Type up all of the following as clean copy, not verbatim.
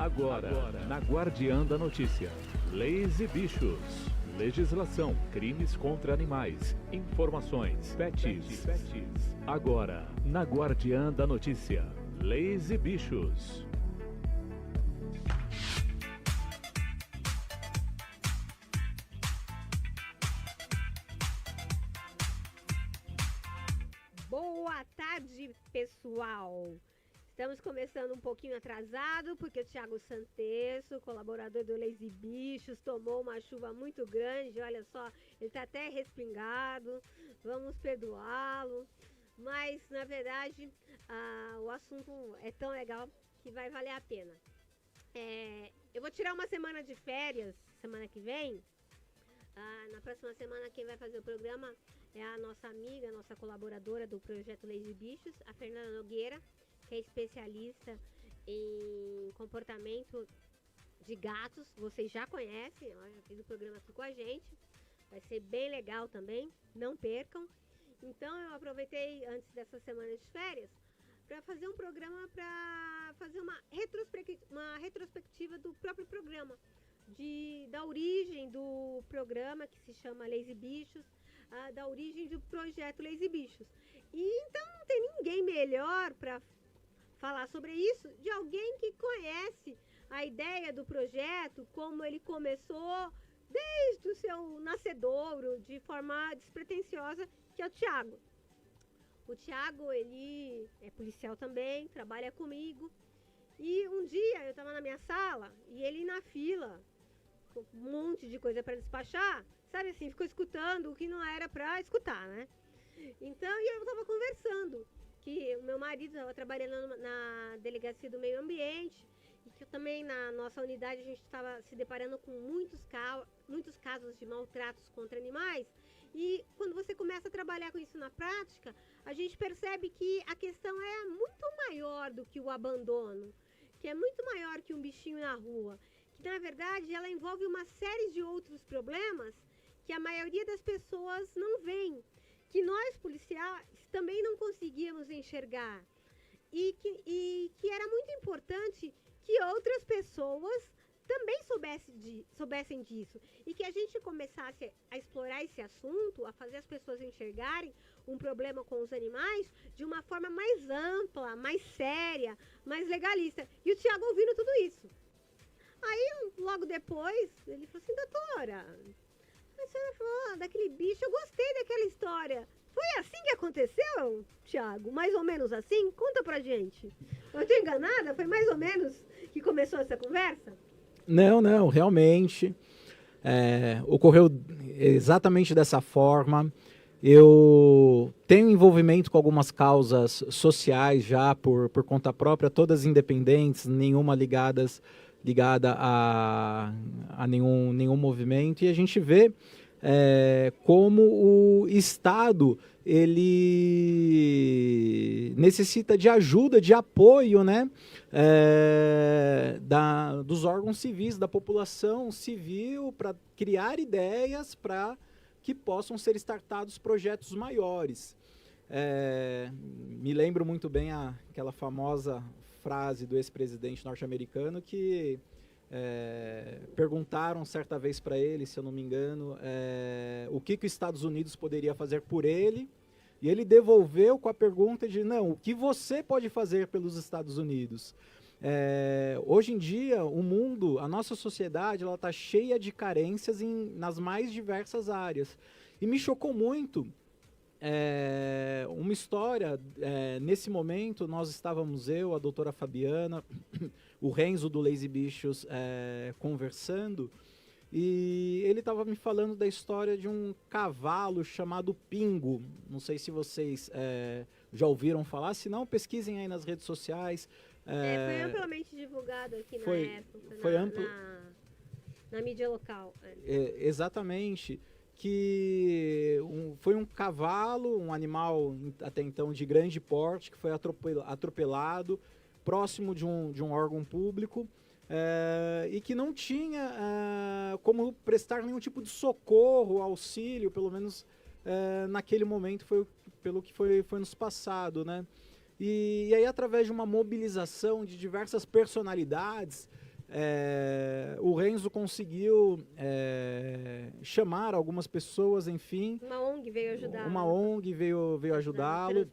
Agora, na Guardiã da Notícia, leis e bichos, legislação, crimes contra animais, informações, pets. Agora, na Guardiã da Notícia, leis e bichos. Boa tarde, pessoal! Estamos começando um pouquinho atrasado, porque o Thiago Santesso, colaborador do Leis e Bichos, tomou uma chuva muito grande, olha só, ele está até respingado, vamos perdoá-lo, mas, na verdade, o assunto é tão legal que vai valer a pena. Eu vou tirar uma semana de férias, semana que vem. Na próxima semana quem vai fazer o programa é a nossa amiga, a nossa colaboradora do projeto Leis e Bichos, a Fernanda Nogueira, que é especialista em comportamento de gatos. Vocês já conhecem, ela já fez o programa aqui com a gente. Vai ser bem legal também, não percam. Então eu aproveitei antes dessa semana de férias para fazer um programa, para fazer uma retrospectiva do próprio programa. Da origem do programa, que se chama Leis e Bichos, da origem do projeto Leis e Bichos. E então não tem ninguém melhor para falar sobre isso de alguém que conhece a ideia do projeto, como ele começou desde o seu nascedouro, de forma despretensiosa, que é o Thiago. O Thiago, ele é policial também, trabalha comigo. E um dia eu estava na minha sala e ele na fila, com um monte de coisa para despachar, sabe assim, ficou escutando o que não era para escutar, né? Então, eu estava conversando que o meu marido estava trabalhando na Delegacia do Meio Ambiente e que também na nossa unidade a gente estava se deparando com muitos casos de maltratos contra animais. E quando você começa a trabalhar com isso na prática, a gente percebe que a questão é muito maior do que o abandono, que é muito maior que um bichinho na rua, que na verdade ela envolve uma série de outros problemas que a maioria das pessoas não vê, que nós policiais também não conseguíamos enxergar, e que era muito importante que outras pessoas também soubessem disso, e que a gente começasse a explorar esse assunto, a fazer as pessoas enxergarem um problema com os animais de uma forma mais ampla, mais séria, mais legalista. E o Thiago ouvindo tudo isso. Aí, logo depois, ele falou assim: doutora, a senhora falou daquele bicho, eu gostei daquela história. Foi assim que aconteceu, Thiago? Mais ou menos assim? Conta pra gente. Eu tô enganada? Foi mais ou menos que começou essa conversa? Não, realmente. Ocorreu exatamente dessa forma. Eu tenho envolvimento com algumas causas sociais já por conta própria, todas independentes, nenhuma ligada a nenhum movimento, e a gente vê como o Estado ele necessita de ajuda, de apoio, né, dos órgãos civis, da população civil, para criar ideias para que possam ser startados projetos maiores. Me lembro muito bem aquela famosa frase do ex-presidente norte-americano que perguntaram certa vez para ele, se eu não me engano, o que os Estados Unidos poderia fazer por ele, e ele devolveu com a pergunta de: não, o que você pode fazer pelos Estados Unidos? Hoje em dia, o mundo, a nossa sociedade, ela está cheia de carências nas mais diversas áreas. E me chocou muito uma história. Nesse momento, nós estávamos, a doutora Fabiana, o Renzo do Leis e Bichos, conversando, e ele estava me falando da história de um cavalo chamado Pingo. Não sei se vocês já ouviram falar, se não, pesquisem aí nas redes sociais. Foi amplamente divulgado aqui na época, na mídia local. Exatamente, que foi um cavalo, um animal até então de grande porte, que foi atropelado próximo de um órgão público, e que não tinha como prestar nenhum tipo de socorro, auxílio, pelo menos naquele momento, pelo que foi nos passado, né? E aí, através de uma mobilização de diversas personalidades, o Renzo conseguiu chamar algumas pessoas, enfim. Uma ONG veio ajudar. Uma ONG veio ajudá-lo.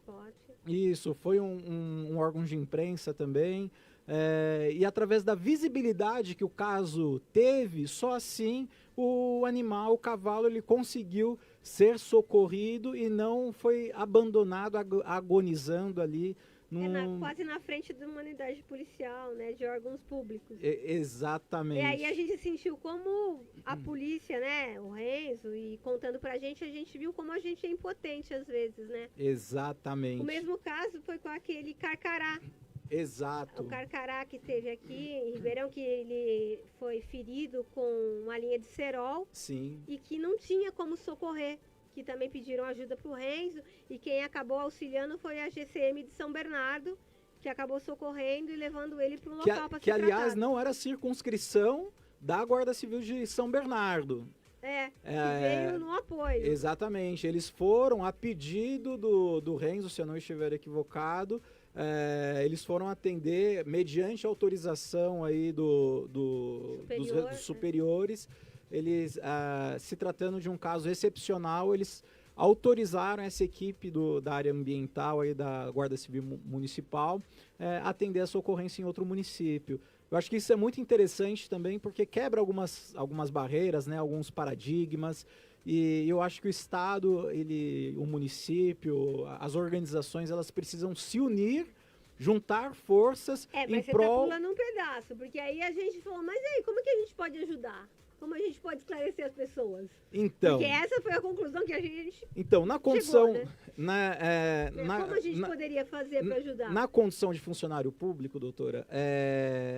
Isso, foi um órgão de imprensa também. E através da visibilidade que o caso teve, só assim o animal, o cavalo, ele conseguiu ser socorrido e não foi abandonado, agonizando ali. Quase na frente de uma unidade policial, né, de órgãos públicos. Exatamente. E aí a gente sentiu como a polícia, né, o Renzo, e contando pra gente, a gente viu como a gente é impotente às vezes, né? Exatamente. O mesmo caso foi com aquele Carcará. Exato. O Carcará que teve aqui em Ribeirão, que ele foi ferido com uma linha de cerol. Sim. E que não tinha como socorrer, que também pediram ajuda para o Renzo, e quem acabou auxiliando foi a GCM de São Bernardo, que acabou socorrendo e levando ele para um local para ser que, aliás, tratado. não era circunscrição da Guarda Civil de São Bernardo. Que veio no apoio. Exatamente. Eles foram a pedido do Renzo, se eu não estiver equivocado, eles foram atender mediante autorização aí dos superiores. Eles, se tratando de um caso excepcional, eles autorizaram essa equipe da área ambiental aí da Guarda Civil Municipal a atender essa ocorrência em outro município. Eu acho que isso é muito interessante também, porque quebra algumas barreiras, né, alguns paradigmas, e eu acho que o Estado, o município, as organizações, elas precisam se unir, juntar forças mas você tá pulando um pedaço, porque aí a gente falou, mas aí, como que a gente pode ajudar? Como a gente pode esclarecer as pessoas? Então, porque essa foi a conclusão que a gente na condição, chegou, né? Como a gente poderia fazer para ajudar? Na condição de funcionário público, doutora,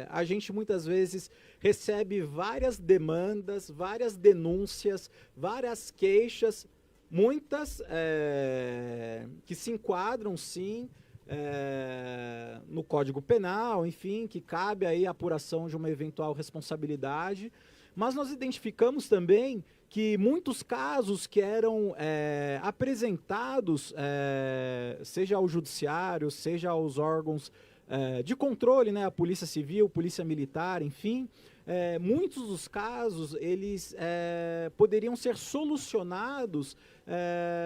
a gente muitas vezes recebe várias demandas, várias denúncias, várias queixas, muitas que se enquadram, sim, no Código Penal, enfim, que cabe aí a apuração de uma eventual responsabilidade. Mas nós identificamos também que muitos casos que eram apresentados, seja ao judiciário, seja aos órgãos de controle, né, a Polícia Civil, Polícia Militar, enfim, muitos dos casos eles poderiam ser solucionados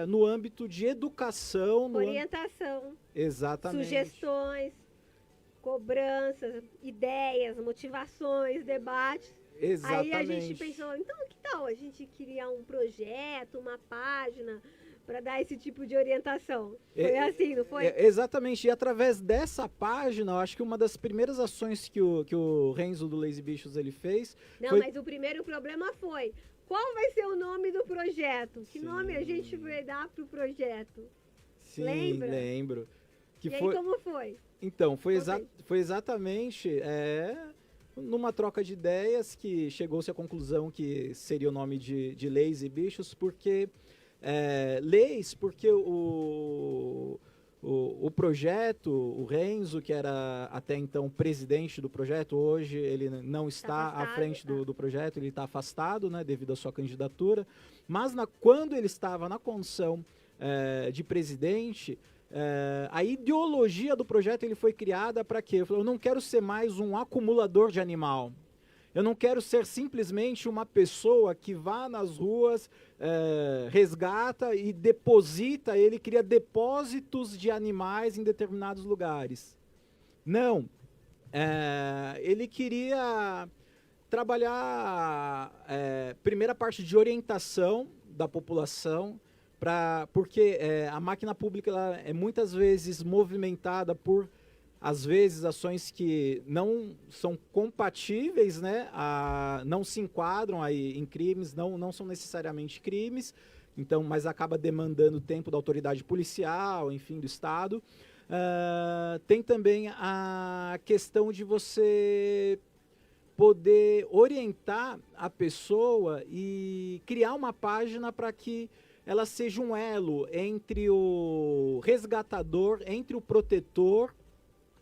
no âmbito de educação, orientação, exatamente, sugestões, cobranças, ideias, motivações, debates. Exatamente. Aí a gente pensou, então que tal a gente criar um projeto, uma página para dar esse tipo de orientação? Foi assim, não foi? Exatamente. E através dessa página, eu acho que uma das primeiras ações que o Renzo do Lazy Bichos ele fez... Mas o primeiro problema foi, qual vai ser o nome do projeto? Que nome a gente vai dar para o projeto? Sim, lembra? Lembro. Aí como foi? Então, foi exatamente... numa troca de ideias que chegou-se à conclusão que seria o nome de Lazy Bichos, porque porque o projeto, o Renzo, que era até então presidente do projeto, hoje ele não está à frente do projeto, ele está afastado, né, devido à sua candidatura, mas quando ele estava na condição de presidente, a ideologia do projeto ele foi criada para quê? Eu não quero ser mais um acumulador de animal. Eu não quero ser simplesmente uma pessoa que vá nas ruas, resgata e deposita, ele cria depósitos de animais em determinados lugares. Não. Ele queria trabalhar, primeira parte de orientação da população, porque a máquina pública ela é muitas vezes movimentada por, às vezes, ações que não são compatíveis, né, não se enquadram aí em crimes, não são necessariamente crimes, então, mas acaba demandando tempo da autoridade policial, enfim, do Estado. Tem também a questão de você poder orientar a pessoa e criar uma página para que ela seja um elo entre o resgatador, entre o protetor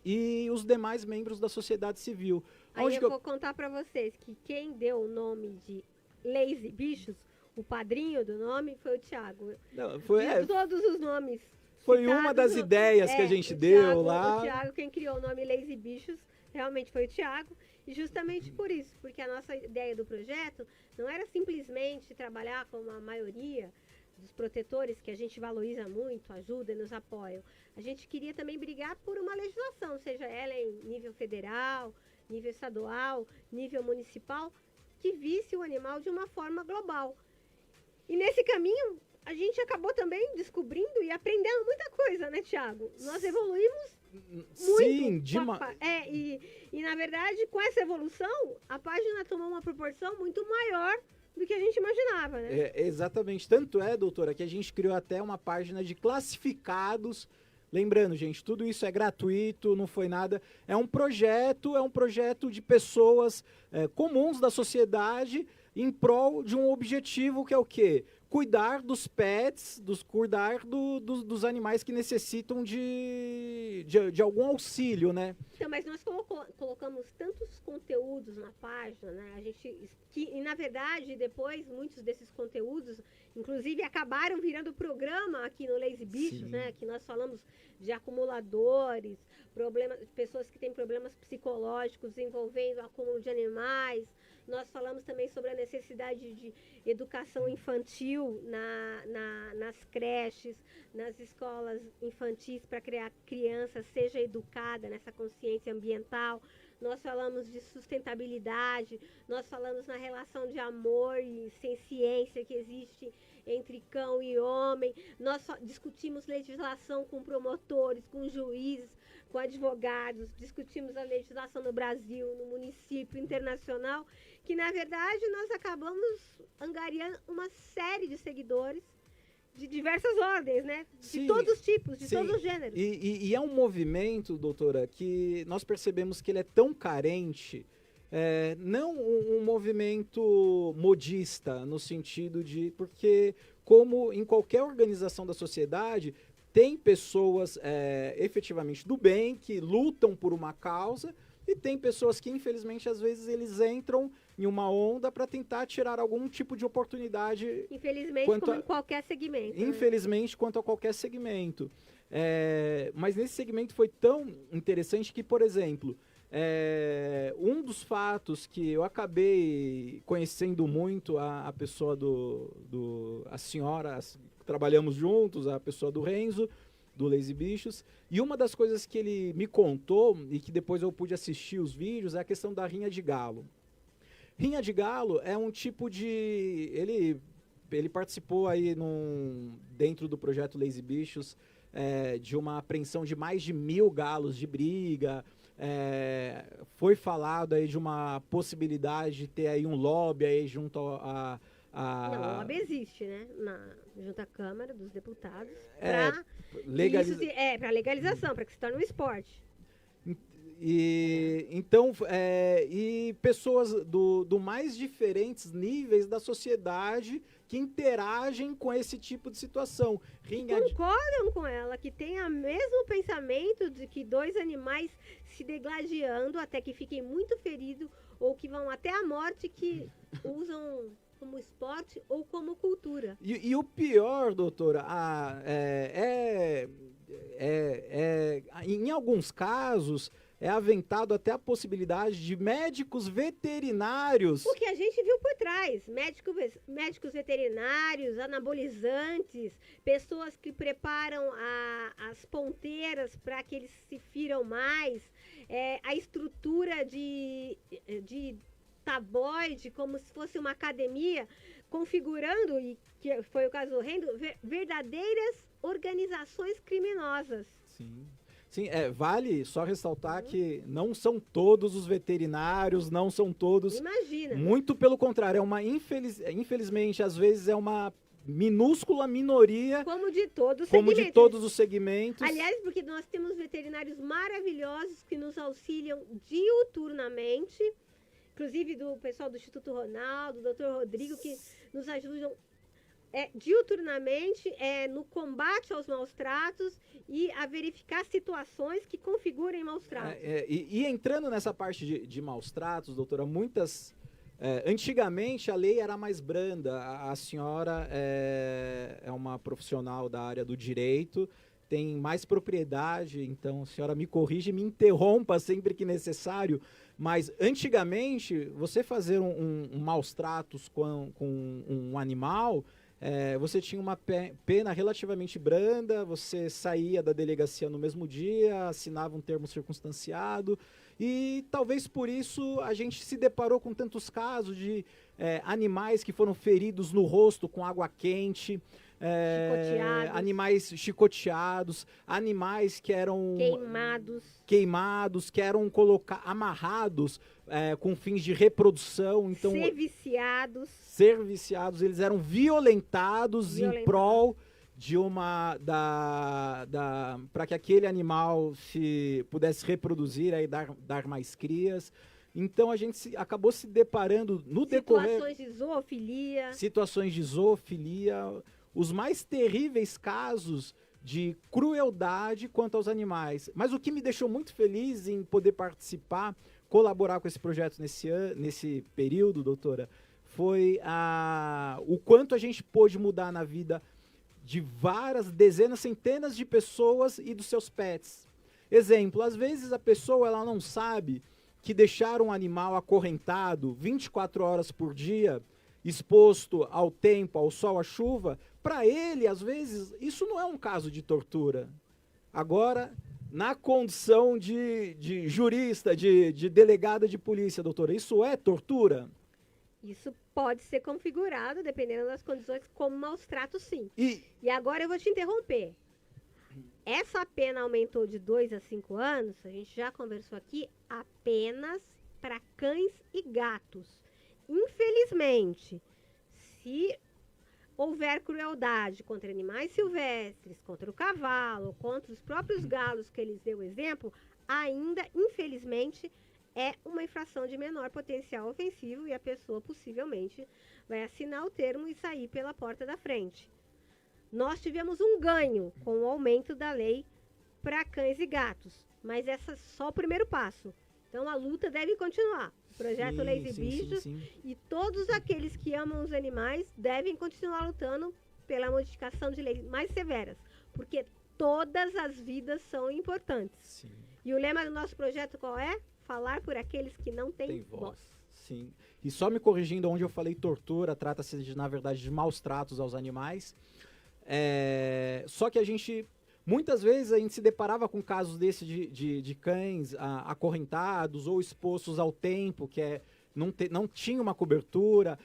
e os demais membros da sociedade civil. Aí eu vou contar para vocês que quem deu o nome de Lazy Bichos, o padrinho do nome, foi o Thiago. Não, de todos os nomes. Foi uma das ideias que a gente deu lá. O Thiago, quem criou o nome Lazy Bichos, realmente foi o Thiago, e justamente por isso, porque a nossa ideia do projeto não era simplesmente trabalhar como a maioria dos protetores, que a gente valoriza muito, ajuda e nos apoiam. A gente queria também brigar por uma legislação, seja ela em nível federal, nível estadual, nível municipal, que visse o animal de uma forma global. E nesse caminho, a gente acabou também descobrindo e aprendendo muita coisa, né, Thiago? Nós evoluímos muito. Sim, demais. E na verdade, com essa evolução, a página tomou uma proporção muito maior do que a gente imaginava, né? Exatamente. Tanto é, doutora, que a gente criou até uma página de classificados. Lembrando, gente, tudo isso é gratuito, não foi nada. É um projeto de pessoas comuns da sociedade em prol de um objetivo que é o quê? Cuidar dos pets, cuidar dos animais que necessitam de algum auxílio, né? Então, mas nós colocamos tantos conteúdos na página, né? E na verdade, depois, muitos desses conteúdos, inclusive, acabaram virando programa aqui no Lazy Bichos, né? Que nós falamos de acumuladores, pessoas que têm problemas psicológicos envolvendo o acúmulo de animais. Nós falamos também sobre a necessidade de educação infantil nas creches, nas escolas infantis, para que a criança seja educada nessa consciência ambiental. Nós falamos de sustentabilidade, nós falamos na relação de amor e ciência que existe entre cão e homem. Nós discutimos legislação com promotores, com juízes, com advogados, discutimos a legislação no Brasil, no município, internacional, que na verdade nós acabamos angariando uma série de seguidores de diversas ordens, né? De todos os tipos, de todos os gêneros. E é um movimento, doutora, que nós percebemos que ele é tão carente, não um movimento modista, no sentido de... Porque, como em qualquer organização da sociedade, tem pessoas efetivamente do bem, que lutam por uma causa, e tem pessoas que, infelizmente, às vezes eles entram em uma onda para tentar tirar algum tipo de oportunidade. Infelizmente, como em qualquer segmento. Infelizmente, né? Quanto a qualquer segmento. Mas nesse segmento foi tão interessante que, por exemplo, um dos fatos que eu acabei conhecendo muito a pessoa a senhora, trabalhamos juntos, a pessoa do Renzo, do Lazy Bichos, e uma das coisas que ele me contou, e que depois eu pude assistir os vídeos, é a questão da rinha de galo. Rinha de galo é um tipo de... Ele participou aí dentro do projeto Lazy Bichos, de uma apreensão de mais de 1.000 galos de briga. Foi falado aí de uma possibilidade de ter aí um lobby aí junto a... Não, o lobby existe, né? Junto à Câmara dos Deputados. Para legalização, para que se torne um esporte. Então, pessoas do mais diferentes níveis da sociedade que interagem com esse tipo de situação. Concordam com ela, que tem o mesmo pensamento de que dois animais se degladiando até que fiquem muito feridos ou que vão até a morte, que usam como esporte ou como cultura. E o pior, doutora, em alguns casos, é aventado até a possibilidade de médicos veterinários. O que a gente viu por trás, médicos veterinários, anabolizantes, pessoas que preparam as ponteiras para que eles se firam mais, a estrutura de taboide, como se fosse uma academia, configurando, e que foi o caso do Rendo, verdadeiras organizações criminosas. Sim, vale só ressaltar que não são todos os veterinários, não são todos... Imagina. Muito pelo contrário, infelizmente, às vezes é uma minúscula minoria... Como de todos os segmentos. Aliás, porque nós temos veterinários maravilhosos que nos auxiliam diuturnamente, inclusive do pessoal do Instituto Ronaldo, do Dr. Rodrigo, que nos ajudam diuturnamente no combate aos maus tratos e a verificar situações que configurem maus tratos. E entrando nessa parte de maus tratos, doutora, antigamente a lei era mais branda. A senhora é uma profissional da área do direito, tem mais propriedade, então a senhora me corrige, me interrompa sempre que necessário, mas antigamente, você fazer um maus tratos com um animal, você tinha uma pena relativamente branda, você saía da delegacia no mesmo dia, assinava um termo circunstanciado, e talvez por isso a gente se deparou com tantos casos de animais que foram feridos no rosto com água quente, animais chicoteados, animais que eram queimados, que eram amarrados com fins de reprodução, então ser viciados, eles eram violentados em prol de para que aquele animal se pudesse reproduzir e dar mais crias. Então a gente acabou se deparando no decorrer situações de zoofilia, os mais terríveis casos de crueldade quanto aos animais. Mas o que me deixou muito feliz em poder participar, colaborar com esse projeto nesse período, doutora, foi o quanto a gente pôde mudar na vida de várias dezenas, centenas de pessoas e dos seus pets. Exemplo, às vezes a pessoa ela não sabe que deixar um animal acorrentado 24 horas por dia, exposto ao tempo, ao sol, à chuva, para ele, às vezes, isso não é um caso de tortura. Agora, na condição de jurista, de delegada de polícia, doutora, isso é tortura? Isso pode ser configurado, dependendo das condições, como maus tratos, sim. E agora eu vou te interromper. Essa pena aumentou de 2 a 5 anos, a gente já conversou aqui, apenas para cães e gatos. Infelizmente, se houver crueldade contra animais silvestres, contra o cavalo, contra os próprios galos que eles deu exemplo, ainda, infelizmente, é uma infração de menor potencial ofensivo e a pessoa possivelmente vai assinar o termo e sair pela porta da frente. Nós tivemos um ganho com o aumento da lei para cães e gatos, mas esse é só o primeiro passo. Então a luta deve continuar. O projeto Leis e Bichos e todos aqueles que amam os animais devem continuar lutando pela modificação de leis mais severas, porque todas as vidas são importantes. Sim. E o lema do nosso projeto qual é? Falar por aqueles que não têm voz. Sim. E só me corrigindo onde eu falei tortura, trata-se na verdade de maus tratos aos animais. Só que muitas vezes a gente se deparava com casos desse de cães acorrentados ou expostos ao tempo, que não tinha uma cobertura.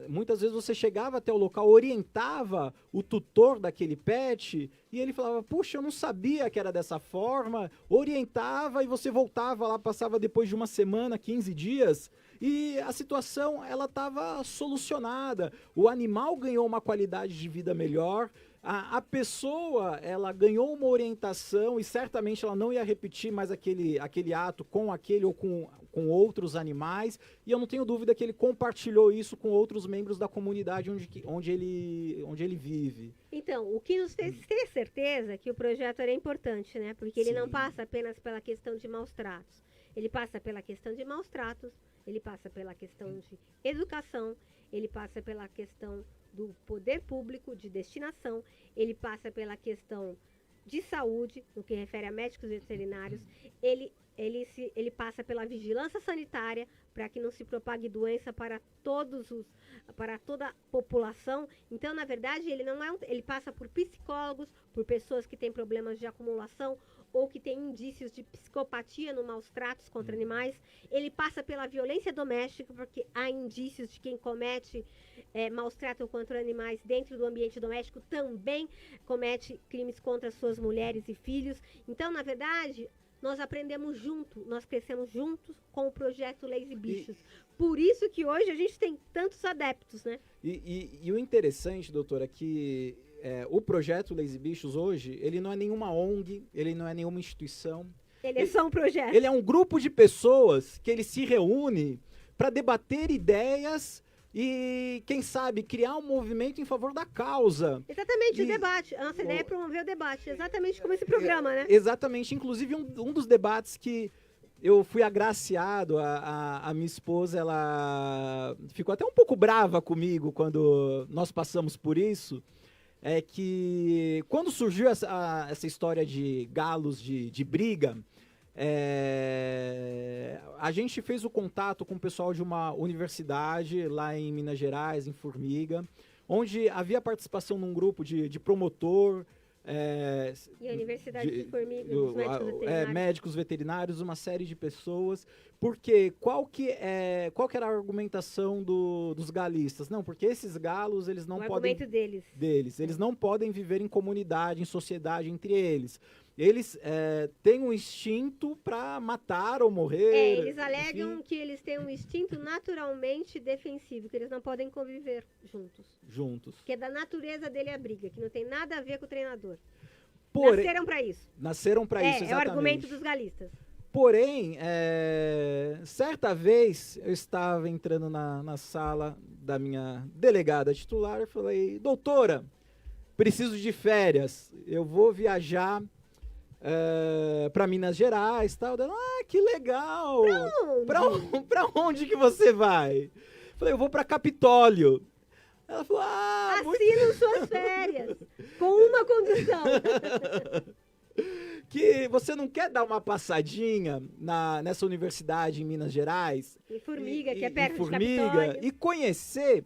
Muitas vezes você chegava até o local, orientava o tutor daquele pet e ele falava, puxa, eu não sabia que era dessa forma, orientava e você voltava lá, passava depois de uma semana, 15 dias e a situação ela estava solucionada, o animal ganhou uma qualidade de vida melhor, a pessoa ela ganhou uma orientação e certamente ela não ia repetir mais aquele ato com aquele ou com outros animais, e eu não tenho dúvida que ele compartilhou isso com outros membros da comunidade onde ele vive. Então, o que nos fez ter certeza que o projeto era importante, né? Porque ele não passa apenas pela questão de maus tratos, ele passa pela questão de maus tratos, ele passa pela questão de educação, ele passa pela questão do poder público, de destinação, ele passa pela questão de saúde, no que refere a médicos veterinários, ele passa pela vigilância sanitária, para que não se propague doença para toda a população. Então, na verdade, ele passa por psicólogos, por pessoas que têm problemas de acumulação ou que têm indícios de psicopatia no maus tratos contra animais. Ele passa pela violência doméstica, porque há indícios de quem comete maus tratos contra animais dentro do ambiente doméstico também comete crimes contra suas mulheres e filhos. Então, na verdade, nós aprendemos juntos, nós crescemos juntos com o projeto Leis e Bichos. Por isso que hoje a gente tem tantos adeptos, né? E o interessante, doutora, é que o projeto Leis e Bichos hoje, ele não é nenhuma ONG, ele não é nenhuma instituição. Ele é só um projeto. Ele é um grupo de pessoas que ele se reúne para debater ideias e, quem sabe, criar um movimento em favor da causa. Exatamente, o debate. A nossa ideia é promover o debate, exatamente como esse programa, né? Exatamente. Inclusive, um dos debates que eu fui agraciado, a minha esposa, ela ficou até um pouco brava comigo quando nós passamos por isso, é que quando surgiu essa história de galos de briga, a gente fez o contato com o pessoal de uma universidade lá em Minas Gerais, em Formiga, onde havia participação num grupo de promotor. E a Universidade de Formiga, os médicos veterinários. Médicos veterinários, uma série de pessoas. Porque qual que era a argumentação dos galistas? Não, porque esses galos, eles não podem... O argumento deles. Eles não podem viver em comunidade, em sociedade entre eles. Eles têm um instinto para matar ou morrer. Eles alegam que eles têm um instinto naturalmente defensivo, que eles não podem conviver juntos. Que é da natureza dele a briga, que não tem nada a ver com o treinador. Nasceram para isso. Nasceram para isso, exatamente. É o argumento dos galistas. Porém, certa vez eu estava entrando na sala da minha delegada titular e falei: doutora, preciso de férias, eu vou viajar para Minas Gerais, tal. Que legal! Para onde que você vai? Falei: eu vou para Capitólio. Ela falou: assinam suas férias, com uma condição. Que você não quer dar uma passadinha nessa universidade em Minas Gerais? Em Formiga, que é perto de Capitólio. E conhecer.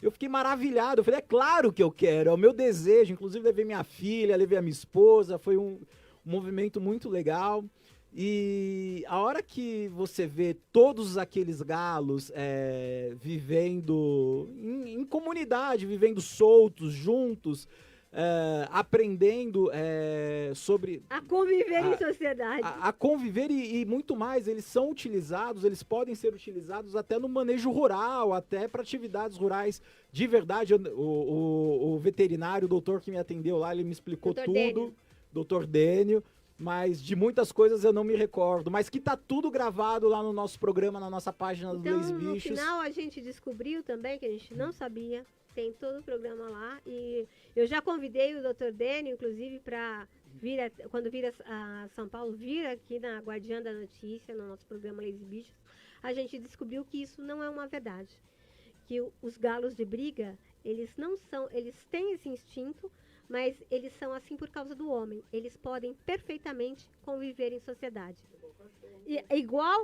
Eu fiquei maravilhado. Eu falei: é claro que eu quero, é o meu desejo. Inclusive, levei minha filha, levei a minha esposa. Foi um movimento muito legal. E a hora que você vê todos aqueles galos vivendo em comunidade, vivendo soltos, juntos, aprendendo sobre... A conviver em sociedade. A conviver e muito mais. Eles são utilizados, eles podem ser utilizados até no manejo rural, até para atividades rurais de verdade. O veterinário, o doutor que me atendeu lá, ele me explicou tudo. Doutor Dênio. Mas de muitas coisas eu não me recordo. Mas que tá tudo gravado lá no nosso programa, na nossa página do Leis Bichos. No final a gente descobriu também, que a gente não sabia, tem todo o programa lá. E eu já convidei o Dr. Dênio, inclusive, para vir, quando vir a São Paulo, vir aqui na Guardiã da Notícia, no nosso programa Leis Bichos. A gente descobriu que isso não é uma verdade. Que os galos de briga, eles têm esse instinto, mas eles são assim por causa do homem. Eles podem perfeitamente conviver em sociedade.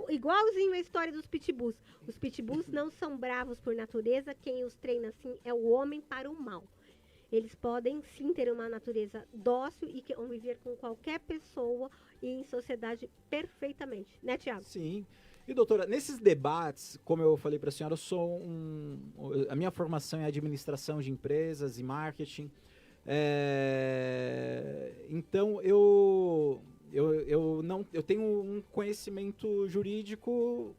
Igualzinho a história dos pitbulls. Os pitbulls não são bravos por natureza. Quem os treina assim é o homem para o mal. Eles podem sim ter uma natureza dócil e conviver com qualquer pessoa e em sociedade perfeitamente. Né, Tiago? Sim. E, doutora, nesses debates, como eu falei para a senhora, a minha formação é administração de empresas e marketing. Então eu tenho um conhecimento jurídico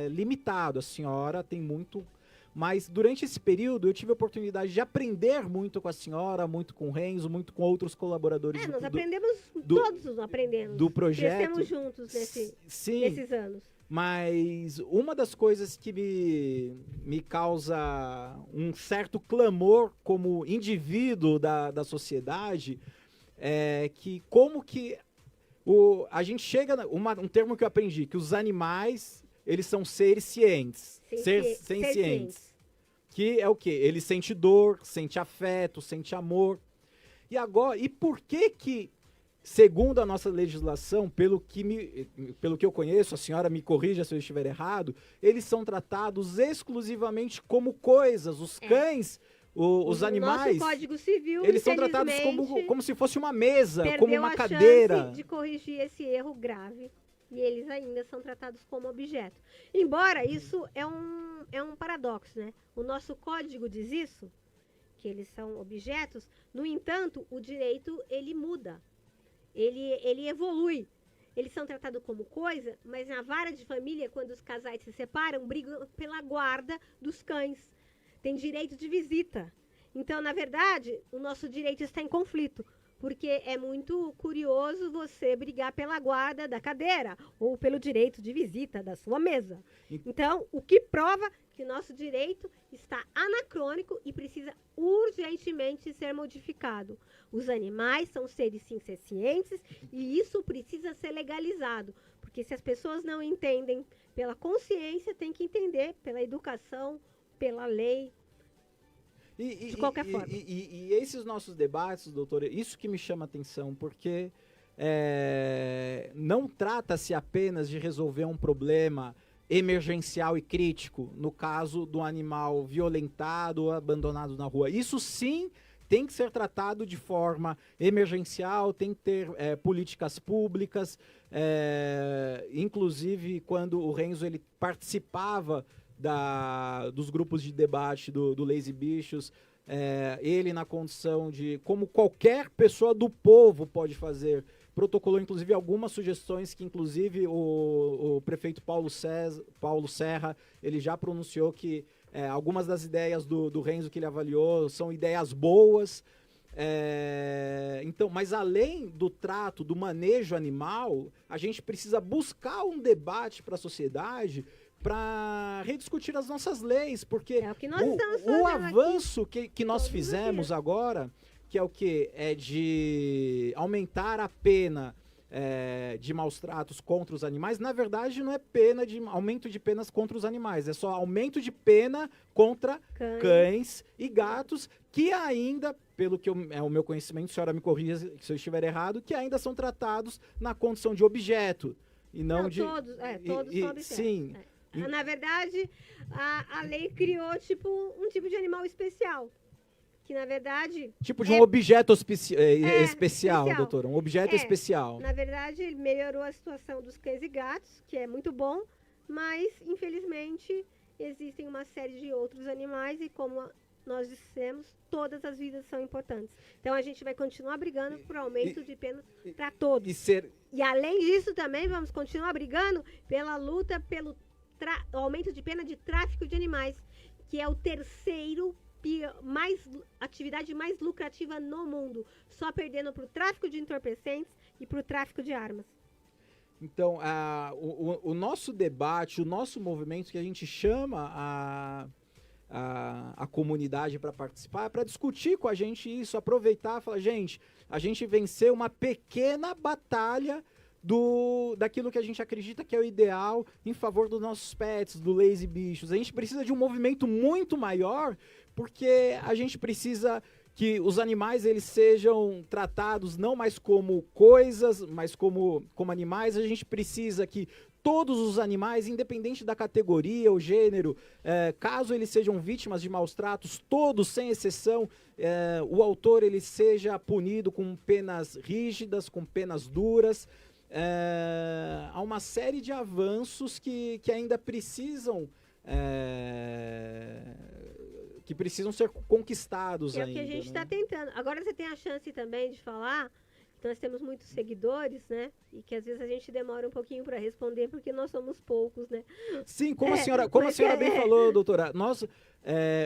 limitado. A senhora tem muito, mas durante esse período eu tive a oportunidade de aprender muito com a senhora, muito com o Renzo, muito com outros colaboradores. Nós aprendemos, todos aprendemos. Do projeto. Crescemos juntos nesses anos. Mas uma das coisas que me causa um certo clamor como indivíduo da sociedade é que como que a gente chega... Um termo que eu aprendi, que os animais, eles são seres cientes. Sencientes. Que é o quê? Ele sente dor, sente afeto, sente amor. E por que segundo a nossa legislação, pelo que eu conheço, a senhora me corrija se eu estiver errado, eles são tratados exclusivamente como coisas. Os cães, os animais, nosso Código Civil, eles são tratados como se fosse uma mesa, como uma cadeira. Chance de corrigir esse erro grave. E eles ainda são tratados como objeto. Embora isso é um paradoxo, né? O nosso código diz isso, que eles são objetos. No entanto, o direito, ele muda. Ele evolui. Eles são tratados como coisa, mas na vara de família, quando os casais se separam, brigam pela guarda dos cães. Tem direito de visita. Então, na verdade, o nosso direito está em conflito. Porque é muito curioso você brigar pela guarda da cadeira ou pelo direito de visita da sua mesa. Então, o que prova que o nosso direito está anacrônico e precisa urgentemente ser modificado. Os animais são seres cientes e isso precisa ser legalizado. Porque se as pessoas não entendem pela consciência, tem que entender pela educação, pela lei. de qualquer forma. E esses nossos debates, doutora, isso que me chama a atenção, porque não trata-se apenas de resolver um problema emergencial e crítico, no caso do animal violentado ou abandonado na rua. Isso sim tem que ser tratado de forma emergencial, tem que ter políticas públicas, inclusive quando o Renzo ele participava dos grupos de debate do Lazy Bichos, ele na condição de, como qualquer pessoa do povo pode fazer, protocolou inclusive algumas sugestões que inclusive o prefeito Paulo Serra, ele já pronunciou que algumas das ideias do Renzo que ele avaliou são ideias boas. Então, mas além do trato, do manejo animal, a gente precisa buscar um debate para a sociedade para rediscutir as nossas leis, porque o que nós estamos o avanço que nós fizemos agora, que é o quê? É de aumentar a pena de maus tratos contra os animais. Na verdade, não é aumento de penas contra os animais, é só aumento de pena contra cães e gatos, que ainda, pelo que é o meu conhecimento, a senhora me corrija se eu estiver errado, que ainda são tratados na condição de objeto, e não de... Todos são objetos. Sim. Na verdade, a lei criou um tipo de animal especial. Que, na verdade... Tipo de um objeto especial, doutora. Um objeto especial. Na verdade, ele melhorou a situação dos cães e gatos, que é muito bom, mas, infelizmente, existem uma série de outros animais e, como nós dissemos, todas as vidas são importantes. Então, a gente vai continuar brigando por aumento de pena para todos. E, além disso, também vamos continuar brigando pela luta pelo aumento de pena de tráfico de animais, que é o terceiro atividade mais lucrativa no mundo, só perdendo para o tráfico de entorpecentes e para o tráfico de armas. Então, o nosso debate, o nosso movimento, que a gente chama a comunidade para participar, para discutir com a gente isso, aproveitar e falar, gente, a gente venceu uma pequena batalha daquilo que a gente acredita que é o ideal em favor dos nossos pets, do Lazy Bichos. A gente precisa de um movimento muito maior, porque a gente precisa que os animais eles sejam tratados não mais como coisas, mas como animais. A gente precisa que todos os animais, independente da categoria ou gênero, caso eles sejam vítimas de maus tratos, todos, sem exceção, o autor ele seja punido com penas rígidas, com penas duras. Há uma série de avanços que ainda precisam ser conquistados ainda. É o que a gente está tentando. Agora você tem a chance também de falar que nós temos muitos seguidores, né? E que às vezes a gente demora um pouquinho para responder porque nós somos poucos, né? Sim, como a senhora bem falou, doutora, nós...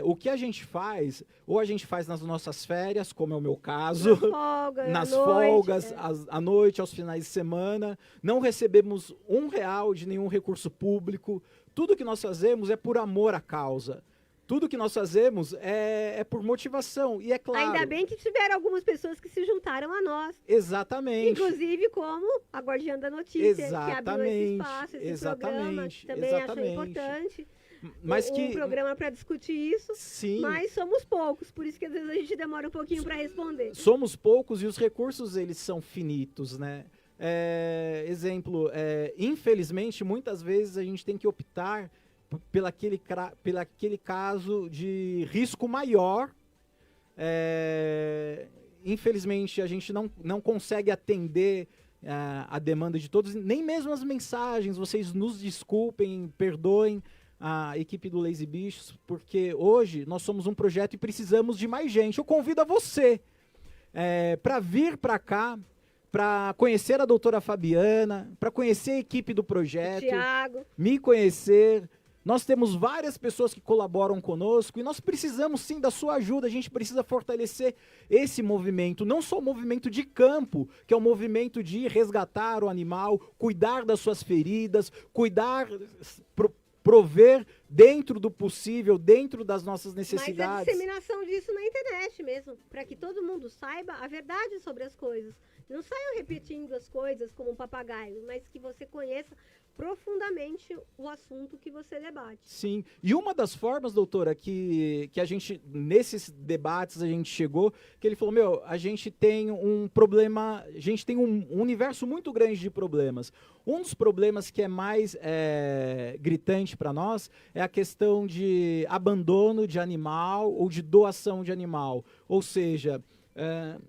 o que a gente faz, ou a gente faz nas nossas férias, como é o meu caso, nas folgas, à noite, aos finais de semana, não recebemos R$1 de nenhum recurso público, tudo que nós fazemos é por amor à causa. Tudo que nós fazemos é por motivação, e é claro... Ainda bem que tiveram algumas pessoas que se juntaram a nós. Exatamente. Inclusive como a Guardiã da Notícia, que abriu esse espaço, esse programa, que também achou importante. Mas um programa para discutir isso, sim. Mas somos poucos, por isso que às vezes a gente demora um pouquinho para responder. Somos poucos e os recursos eles são finitos, né? Exemplo, infelizmente, muitas vezes a gente tem que optar pelaquele caso de risco maior. Infelizmente, a gente não consegue atender a demanda de todos, nem mesmo as mensagens. Vocês nos desculpem, perdoem a equipe do Lazy Bichos, porque hoje nós somos um projeto e precisamos de mais gente. Eu convido a você para vir para cá, para conhecer a doutora Fabiana, para conhecer a equipe do projeto, Thiago, me conhecer. Nós temos várias pessoas que colaboram conosco e nós precisamos sim da sua ajuda. A gente precisa fortalecer esse movimento, não só o movimento de campo, que é o movimento de resgatar o animal, cuidar das suas feridas, prover dentro do possível, dentro das nossas necessidades. Mas a disseminação disso na internet mesmo, para que todo mundo saiba a verdade sobre as coisas. Não saiam repetindo as coisas como um papagaio, mas que você conheça profundamente o assunto que você debate. Sim. E uma das formas, doutora, que a gente, nesses debates, a gente chegou, que ele falou, a gente tem um problema, a gente tem um universo muito grande de problemas. Um dos problemas que é mais gritante para nós é a questão de abandono de animal ou de doação de animal. Ou seja,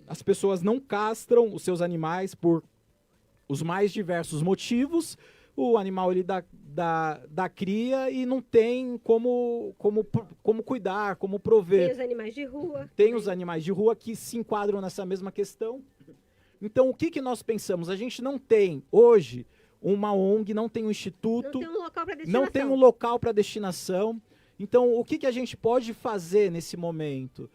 as pessoas não castram os seus animais por os mais diversos motivos. O animal ele dá cria e não tem como cuidar, como prover. Tem os animais de rua. Tem os animais de rua que se enquadram nessa mesma questão. Então, o que nós pensamos? A gente não tem, hoje, uma ONG, não tem um instituto. Não tem um local para destinação. Não tem um local para destinação. Então, o que a gente pode fazer nesse momento?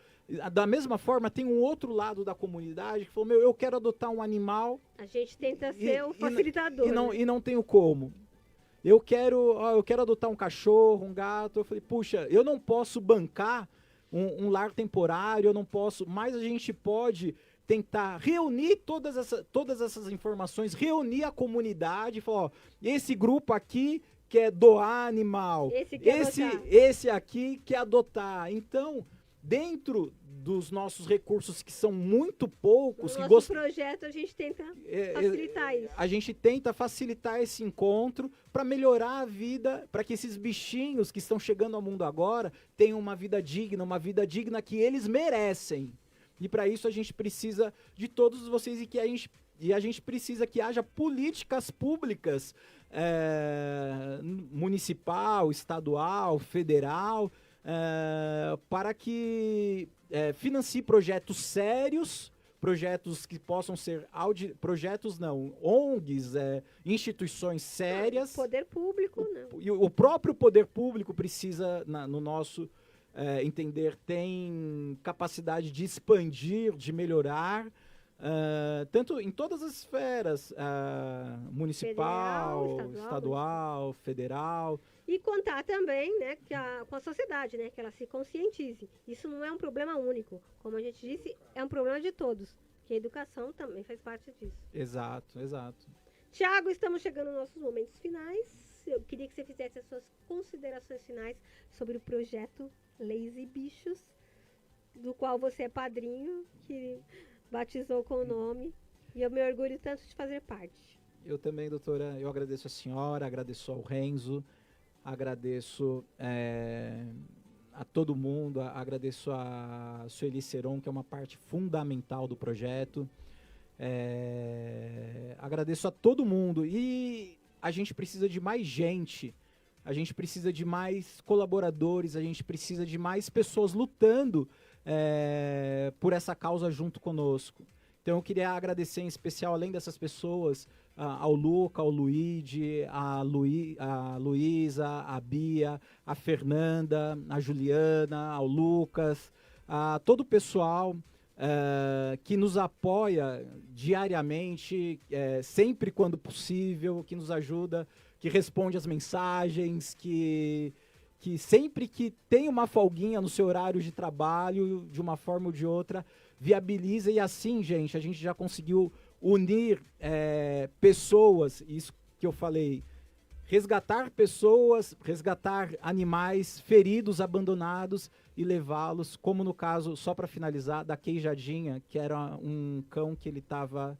Da mesma forma, tem um outro lado da comunidade que falou, eu quero adotar um animal. A gente tenta ser o facilitador. E não tenho como. Eu quero adotar um cachorro, um gato. Eu falei, puxa, eu não posso bancar um lar temporário, eu não posso, mas a gente pode tentar reunir todas essas informações, reunir a comunidade e falar, esse grupo aqui quer doar animal, esse aqui quer adotar. Então, dentro dos nossos recursos, que são muito poucos... No nosso projeto, a gente tenta facilitar isso. A gente tenta facilitar esse encontro para melhorar a vida, para que esses bichinhos que estão chegando ao mundo agora tenham uma vida digna que eles merecem. E para isso a gente precisa de todos vocês e a gente precisa que haja políticas públicas, municipal, estadual, federal, para que financie projetos sérios, projetos que possam ser ONGs, instituições sérias. Poder público, né? E o próprio poder público precisa, no nosso entender, tem capacidade de expandir, de melhorar, tanto em todas as esferas, municipal, estadual, federal. E contar também, né, com a sociedade, né, que ela se conscientize. Isso não é um problema único. Como a gente disse, é um problema de todos. Que a educação também faz parte disso. Exato. Tiago, estamos chegando aos nossos momentos finais. Eu queria que você fizesse as suas considerações finais sobre o projeto Lazy Bichos, do qual você é padrinho, que batizou com o nome. E eu me orgulho tanto de fazer parte. Eu também, doutora. Eu agradeço a senhora, agradeço ao Renzo, agradeço a todo mundo, agradeço a Sueli Seron, que é uma parte fundamental do projeto. Agradeço a todo mundo. E a gente precisa de mais gente, a gente precisa de mais colaboradores, a gente precisa de mais pessoas lutando por essa causa junto conosco. Então eu queria agradecer em especial, além dessas pessoas, ao Luca, ao Luigi, a Luísa, a Bia, a Fernanda, a Juliana, ao Lucas, a todo o pessoal que nos apoia diariamente, sempre quando possível, que nos ajuda, que responde as mensagens, que sempre que tem uma folguinha no seu horário de trabalho, de uma forma ou de outra, viabiliza. E assim, gente, a gente já conseguiu unir pessoas, isso que eu falei, resgatar pessoas, resgatar animais feridos, abandonados e levá-los, como no caso, só para finalizar, da Queijadinha, que era um cão que ele estava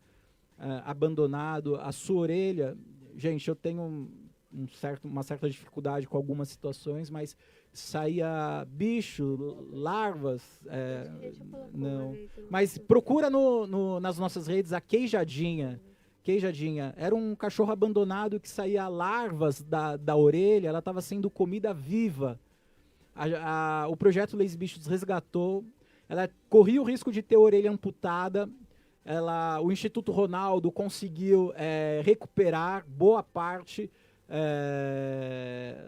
abandonado. A sua orelha, gente, eu tenho uma certa dificuldade com algumas situações, mas saía bicho, larvas, não. Mas procura nas nossas redes a Queijadinha. Queijadinha era um cachorro abandonado que saía larvas da orelha, ela estava sendo comida viva. O projeto Lazy Bichos resgatou, ela corria o risco de ter a orelha amputada. O Instituto Ronaldo conseguiu recuperar boa parte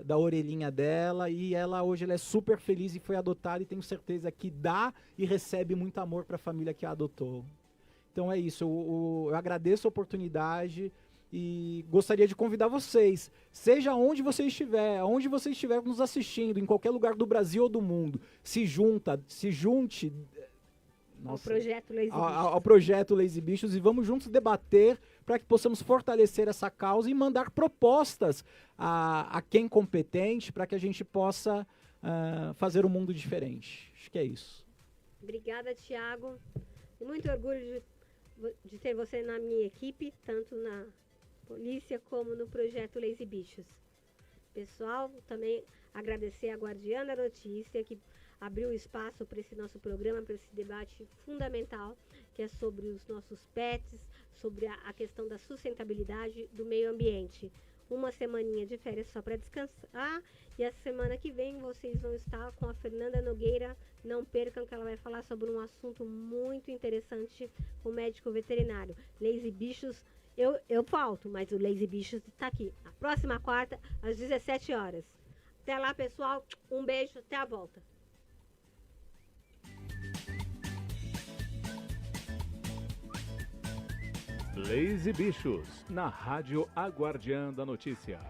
da orelhinha dela, e hoje ela é super feliz e foi adotada, e tenho certeza que dá e recebe muito amor para a família que a adotou. Então é isso, eu agradeço a oportunidade e gostaria de convidar vocês, seja onde você estiver nos assistindo, em qualquer lugar do Brasil ou do mundo, se junte ao projeto Lazy Bichos. Ao projeto Lazy Bichos, e vamos juntos debater para que possamos fortalecer essa causa e mandar propostas a quem competente para que a gente possa fazer um mundo diferente. Acho que é isso. Obrigada, Thiago. Muito orgulho de ter você na minha equipe, tanto na polícia como no projeto Lazy Bichos. Pessoal, também agradecer a Guardiã da Notícia, que abriu espaço para esse nosso programa, para esse debate fundamental, que é sobre os nossos pets, sobre a questão da sustentabilidade do meio ambiente. Uma semaninha de férias só para descansar, e a semana que vem vocês vão estar com a Fernanda Nogueira. Não percam, que ela vai falar sobre um assunto muito interessante, o médico veterinário. Lazy Bichos, eu falto, mas o Lazy Bichos está aqui, na próxima quarta, às 17 horas. Até lá, pessoal, um beijo, até a volta. Lazy Bichos, na Rádio A Guardiã da Notícia.